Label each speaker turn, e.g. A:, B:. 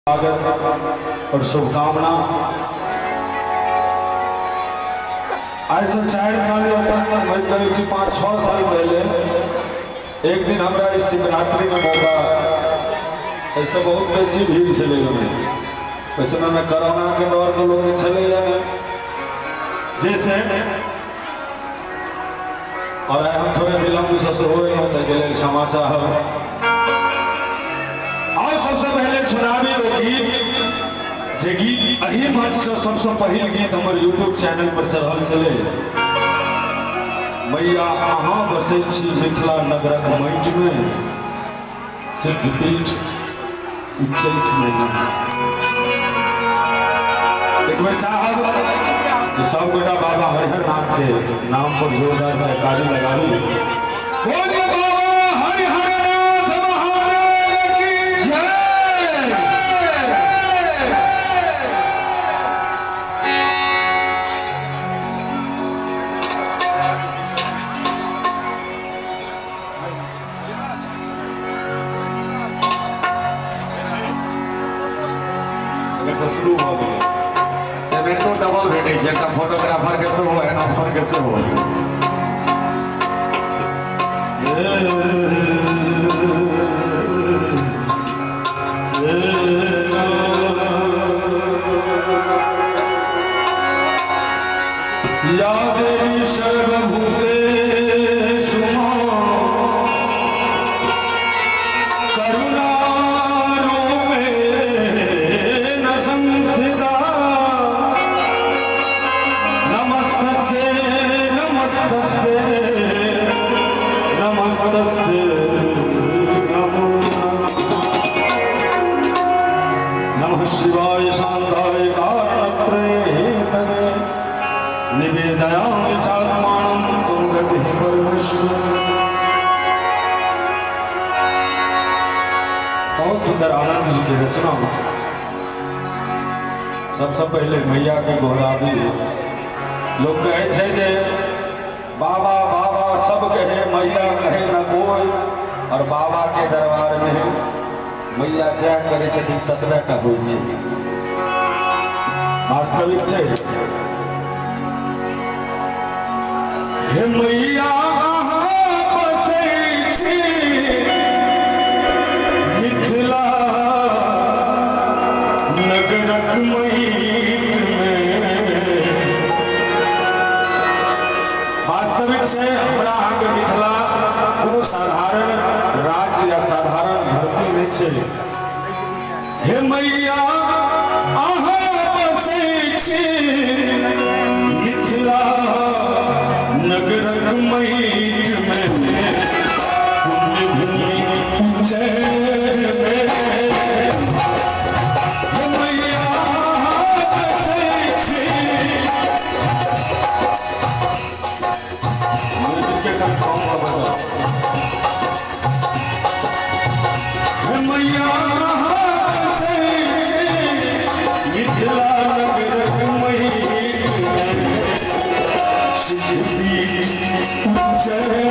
A: स्वागत और शुभकामना। आज से 4 साल करीब 5-6 साल पहले एक दिन हमारा इस शिवरात्रि में मौका ऐसे बहुत बेसी भीड़ चले गए। वैसे में कोरोना के दौर तो लोग चले गए जैसे और हम थोड़े विलम्ब से हो समाचार और सबसे पहले सुनाबी वो गीत जे गीत अही मंच से सबसे पहले गीत हमारे यूट्यूब चैनल पर चढ़ल चले। मैया अहाँ बसे छी मिथिला नगरक माटि में सिद्धपीठ उच्चैठ में एक बेर चाहब कि सब गोटा बाबा हरिहर नाथ के नाम पर जोरदार जयकारी लगावी। बोलिए बाबा हरिहर शुरू हो गए तो डबल भेटे फोटोग्राफर के हो एंड ऑप्शन के हो या देवी सर्वभूते नमः शिवाय शांताय कारणत्रये निवेदयामि चात्मानं तुंगतिः परमेश्वर। बहुत सुंदर आनंद जी की रचना। सबसे पहले मैया के गोहरावी लोग कहे जे बाबा बाबा सब कहे मैया कहे न कोई, और बाबा के दरबार में मैया जय करे छथिन ततबे टा होइ छै। वास्तविक छै हे मैया अहाँ बसै छी मिथिला नगरक माटि में। वास्तविक छै हमरा अहाँके मिथिला कोनो साधारण राज्य या साधारण धरती नहीं छै। हे मैया अहाँ बसै छी मिथिला नगरक माटि में पुण्य भूमि उच्चैठ में। हे मैया अहाँ बसै छी मैया मिथिला नगरक माटि में सिद्धपीठ उच्चैठ